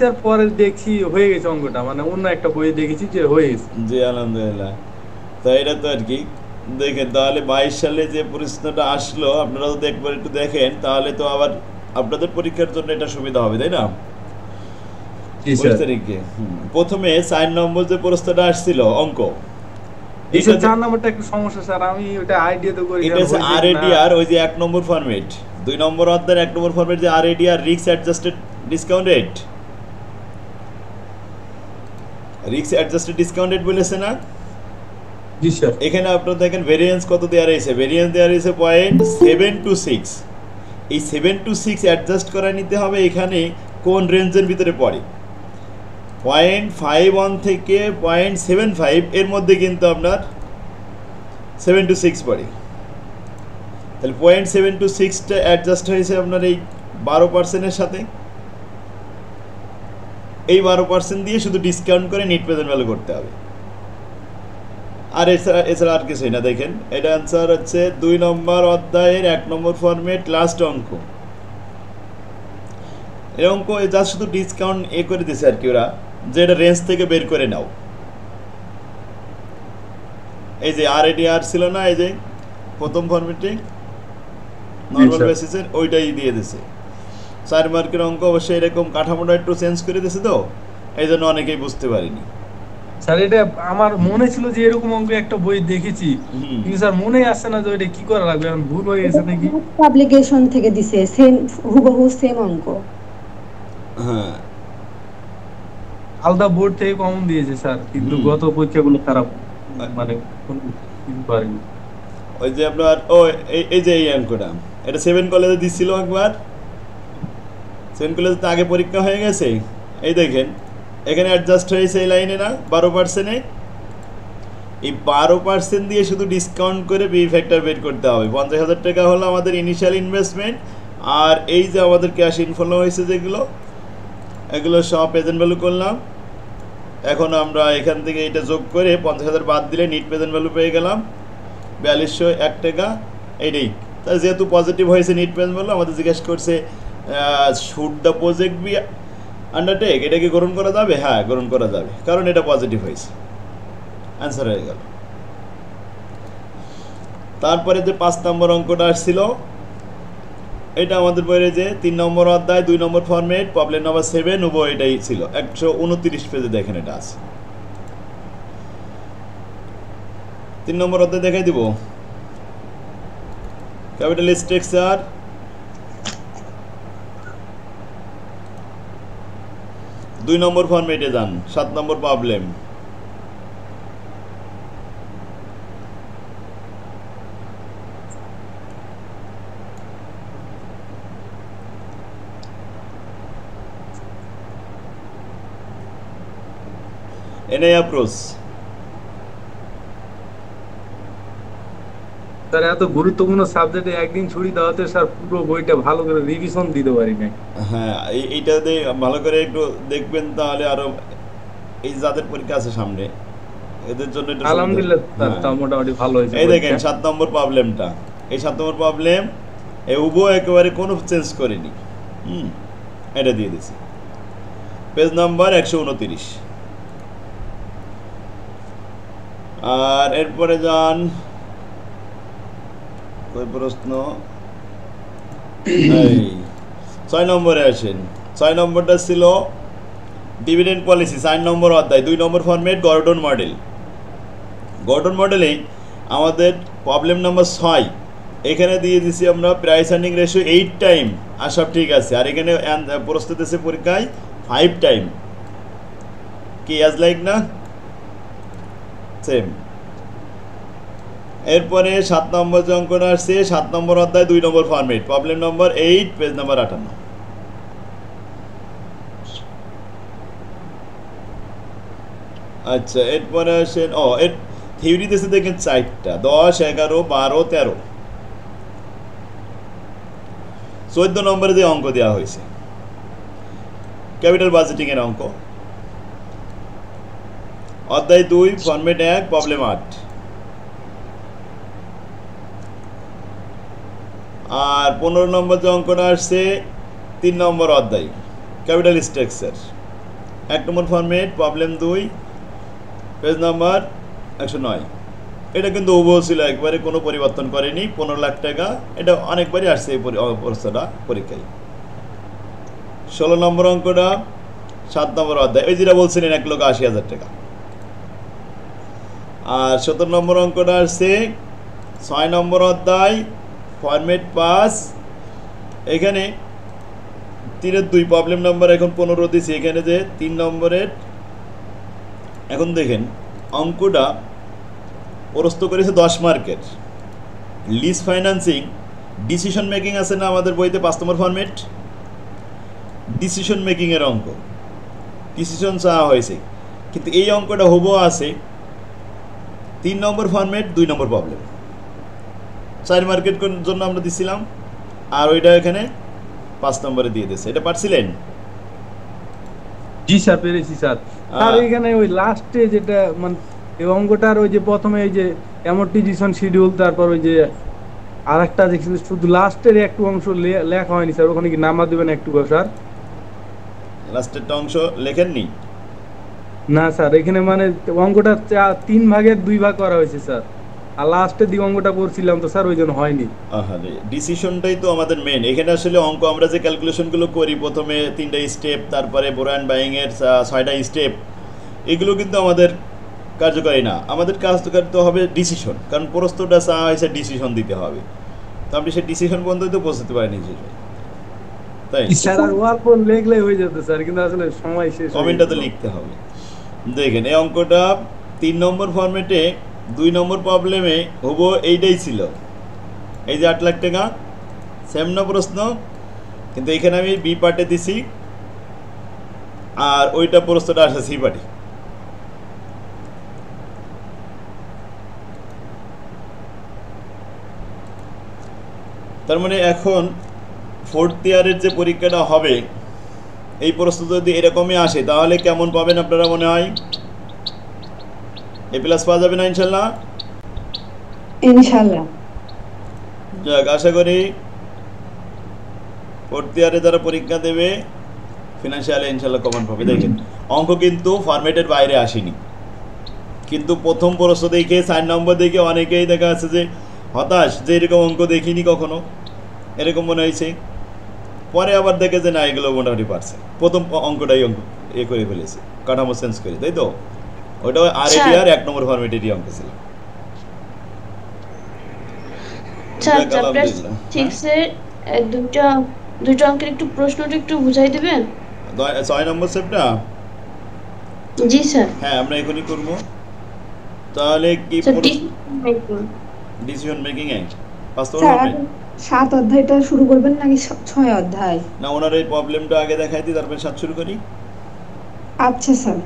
Sir পরে দেখছি হয়ে গেছে অঙ্কটা, মানে অন্য একটা বইয়ে দেখেছি যে হয়ে গেছে। জি আলহামদুলিল্লাহ। তো এটা তো আর কি, দেখেন তাহলে 22 সালে যে প্রশ্নটা আসলো আপনারা যদি একবার একটু দেখেন তাহলে তো আবার আপনাদের পরীক্ষার জন্য এটা সুবিধা হবে, তাই না? জি বুঝতে স্যার। তারিখে প্রথমে 4 নম্বর যে প্রশ্নটা আসছিল অঙ্ক, জি এটা স্যার, যে 4 নম্বরটা একটু সমস্যা স্যার, আমি ওটা আইডিয়া তো করি এটা কারণ হচ্ছে হয়েছে আর কি না। এডিআর, ওই যে 1 নম্বর ফরম্যাট, 2 নম্বর অধ্যায়ের 1 নম্বর ফরম্যাট যে আর ADR, risk adjusted discount rate, risk adjusted discount rate বলেছে না? জি স্যার। এখানে আপনারা দেখেন ভেরিয়েন্স কত দেওয়া রয়েছে, ভেরিয়েন্স দেওয়া রয়েছে 0.726। এই 7 to 6 অ্যাডজাস্ট করে নিতে হবে এখানে কোন রেঞ্জের ভিতরে পড়ে। 0.51 থেকে 0.75 এর মধ্যে কিন্তু আপনার 7 to 6 পড়ে। তাহলে 0.726টা অ্যাডজাস্ট হয়েছে আপনার এই 12%-এর সাথে। এই 12% দিয়ে শুধু ডিসকাউন্ট করে নেট প্রেজেন্ট ভ্যালু করতে হবে, আর এছাড়া আর কিছুই না। দেখেন এটা অ্যান্সার হচ্ছে 2 নম্বর অধ্যায়ের 1 নম্বর ফরম্যাট লাস্ট অঙ্ক। এই অঙ্ক যা শুধু ডিসকাউন্ট করে দিছে আর কি ওরা, যে এটা রেঞ্জ থেকে বের করে নাও। এই যে আর এটি আর ছিল না, এই যে প্রথম ফরম্যাটে জি নর্মাল স্যার। বেসিসের ওইটাই দিয়ে দিছে। 4 মার্কের অঙ্ক অবশ্যই এরকম কাঠামোটা একটু চেঞ্জ করে দিছে, তো এই জন্য অনেকেই বুঝতে পারিনি। স্যার এটা আমার মনে ছিল যে এরকম অঙ্ক একটা বই দেখেছি, হুম। কিন্তু স্যার মনে আসছে না যে এটা কি করা লাগবে, এখন ভুল হয়ে গেছে নাকি। পাবলিকেশন থেকে দিছে, সেম হুবহু সেম অঙ্ক। হ্যাঁ। আলাদা বোর্ড থেকে কমন দিয়েছে স্যার, কিন্তু হুম। গত পরীক্ষাগুলো খারাপ, মানে কোনো কিছু পারেনি। ওই যে আপনার এই যে এই অঙ্কটা, এটা 7 কলেজে দিছিল একবার, 7 কলেজে তো আগে পরীক্ষা হয়ে গেছে। এই দেখেন এখানে অ্যাডজাস্ট হয়েছে এই লাইনে না 12%-এ, এই 12% দিয়ে শুধু ডিসকাউন্ট করে বি ফ্যাক্টর বের করতে হবে। 50,000 টাকা হলো আমাদের ইনিশিয়াল ইনভেস্টমেন্ট, আর এই যে আমাদের ক্যাশ ইনফ্লো হয়েছে যেগুলো, এগুলো সব প্রেজেন্ট ভ্যালু করলাম। এখন আমরা এখান থেকে এটা যোগ করে 50,000 বাদ দিলে নিট প্রেজেন্ট ভ্যালু পেয়ে গেলাম 4201 টাকা। এইটাই তাই, যেহেতু পজিটিভ হয়েছে নিট প্রেজেন্ট ভ্যালু, আমাদের জিজ্ঞেস করছে should the project be undertake, এটা কি গ্রহণ করা যাবে? হ্যাঁ গ্রহণ করা যাবে, কারণ এটা পজিটিভ হয়েছে, অ্যান্সার হয়ে গেল। তারপরে যে 5 নম্বর অঙ্কটা আসছিল, এটা আমাদের বইয়ে যে 3 নম্বর অধ্যায় 2 নম্বর ফরম্যাট প্রবলেম নাম্বার 7 উভয় এটাই ছিল। 129 পেজে দেখেন এটা আছে। 3 নম্বর অধ্যায় দেখাই দিব, ক্যাপিটাল স্ট্রাকচার। 2 নম্বর ফরম্যাটে যান, 7 নম্বর প্রবলেম। NI approach. স্যার এত গুরুত্বপূর্ণ সাবজেক্টে একদিন ছুটি দেওয়াতে স্যার পুরো বইটা ভালো করে রিভিশন দিতে পারি নাই। হ্যাঁ এইটাতে ভালো করে একটু দেখবেন তাহলে আরো, এই যাদের পরীক্ষা আছে সামনে এদের জন্য এটা সুবিধা হবে। আলহামদুলিল্লাহ স্যার, হ্যাঁ তা মোটামুটি ভালো হয়েছে এই দেখেন পরীক্ষা। 7 নম্বর প্রবলেমটা, এই 7 নম্বর প্রবলেম এই উভয় একেবারে কোনো চেঞ্জ করেনি। হুম, এটা দিয়ে দিছি, পেজ নাম্বার 129। আর এরপরে যান ওই প্রশ্ন, এই 6 নম্বরে আসেন। 6 নম্বরটা ছিল ডিভিডেন্ড পলিসি, 4 নম্বর অধ্যায় 2 নম্বর ফরম্যাট গর্ডন মডেল। গর্ডন মডেলেই আমাদের প্রবলেম নাম্বার 6, এখানে দিয়ে দিছি আমরা প্রাইস আর্নিং রেশিও 8 টাইম, আর সব ঠিক আছে। আর এখানে প্রশ্ন দিয়েছে পরীক্ষায় 5 টাইম, কি অ্যাজ লাইক না সেম। এরপরে 7 নম্বর যে অঙ্কটা আসছে, 7 নম্বর অধ্যায় 2 নম্বর format problem number 8 page number 58। আচ্ছা এরপরে আসেন, এর থিওরি দিয়েছে দেখেন 4টা, 10, 11, 12, 13। 14 নম্বরে যে অঙ্ক দেওয়া হয়েছে ক্যাপিটাল বাজেটিং এর অঙ্ক, অধ্যায় 2 ফরম্যাট 1 প্রবলেম 8। আর 15 নম্বর যে অঙ্কটা আসছে 3 নম্বর অধ্যায় capital structure, 1 number format problem 2 page number 109। এটা কিন্তু হুবহু ছিল, একবারে কোনো পরিবর্তন করেনি। 15 লাখ টাকা, এটা অনেকবারই আসছে এই প্রশ্নটা পরীক্ষায়। 16 নম্বর অঙ্কটা 7 নম্বর অধ্যায়, ওই যেটা বলছিলেন 1,80,000 টাকা। আর 17 নম্বর অঙ্কটা আসছে 6 নম্বর অধ্যায় ফরম্যাট 5। এখানে 3-এর 2 প্রবলেম নাম্বার এখন 15 দিছি। এখানে যে 3 নম্বরের, এখন দেখেন অঙ্কটা প্রস্তুত করেছে 10 মার্কের। লিজ ফাইন্যান্সিং ডিসিশন মেকিং আছে না আমাদের বইতে 5 নম্বর ফরম্যাট, ডিসিশন মেকিংয়ের অঙ্ক, ডিসিশন চাওয়া হয়েছে। কিন্তু এই অঙ্কটা হুবহু আছে 3 নম্বর ফরম্যাট 2 নম্বর প্রবলেম। 4 মার্কেট জন্য আমরা দিছিলাম, আর ওইটা এখানে 5 নম্বরে দিয়ে দিয়েছে। এটা পারছিলেন? জি স্যার, পেরেছি স্যার। আর এখানে ওই লাস্টে যেটা মানে এই অঙ্কটার ওই যে প্রথমে এই যে অ্যামর্টিজেশন শিডিউল, তারপর ওই যে আরেকটা দেখছিল শুধু লাস্টের একটু অংশ লেখা হয়নি স্যার, ওখানে কি নাম্বার দিবেন একটু স্যার? লাস্টেরটা অংশ লেখেননি? না স্যার, এখানে মানে অঙ্কটা 3 ভাগের 2 ভাগ করা হয়েছে স্যার, আর লাস্টের দিকে অঙ্কটা করছিলাম তো স্যার, ওই জন্য হয়নি। আহারে, ডিসিশনটাই তো আমাদের মেন। এখানে আসলে অঙ্ক আমরা যে ক্যালকুলেশনগুলো করি, প্রথমে 3টা স্টেপ, তারপরে বোরো বাইংয়ের 6টা স্টেপ, এগুলো কিন্তু আমাদের কার্যকারী না। আমাদের কাজ তো করতে হবে ডিসিশন, কারণ প্রশ্নটা চাওয়া হয়েছে ডিসিশন দিতে হবে। তো আপনি সেই ডিসিশন পর্যন্ত তো পৌঁছতে পারেনি, তাই স্যার আর অল্প লেখলে হয়ে যেত স্যার, কিন্তু আসলে সময় শেষ। কমেন্টটা তো লিখতে হবে। দেখেন এই অঙ্কটা 3 নম্বর ফরম্যাটে 2 নম্বর প্রবলেমে হবো এইটাই ছিল, এই যে 8 লাখ টাকা, সেম না প্রশ্ন, কিন্তু এখানে আমি বি পার্টে দিছি, আর ওইটা প্রশ্নটা আসে সি পার্টে। তার মানে এখন 4th ইয়ারের যে পরীক্ষাটা হবে, এই প্রশ্ন যদি এরকমই আসে তাহলে কেমন পাবেন আপনারা মনে হয়? এ প্লাস পাওয়া যাবে না ইনশাল্লাহ? ইনশাআল্লাহ। যাক, আশা করি 4th ইয়ারে যারা পরীক্ষা দেবে ফিনান্সিয়ালে ইনশাল্লাহ কমন পাবে। দেখেন অঙ্ক কিন্তু ফরম্যাটের বাইরে আসেনি, কিন্তু প্রথম প্রশ্ন দেখে 4 নম্বর দেখে অনেকেই দেখা যাচ্ছে যে হতাশ, যে এরকম অঙ্ক দেখিনি কখনো, এরকম মনে হয়েছে। পরে আবার দেখে যে না, এগুলো মোটামুটি পারছে। প্রথম অঙ্কটাই অঙ্ক এ করে ফেলেছে, কাঠামো চেঞ্জ করে, তাই তো? ওটা আর এটিআর 1 নম্বর ফরম্যাটেরই অঙ্ক ছিল। দুটো অঙ্কের একটু প্রশ্নটা একটু বুঝাই দিবেন? 6 নম্বর সেটটা? জি স্যার। হ্যাঁ, আমরা এখনই করব। তাহলে কি ডিসিশন মেকিং এ 5 নম্বর 7 অধ্যায়টা শুরু করবেন নাকি 6 অধ্যায়? না, ওনার এই প্রবলেমটা আগে দেখাই দিই, তারপর 7 শুরু করি। আচ্ছা স্যার।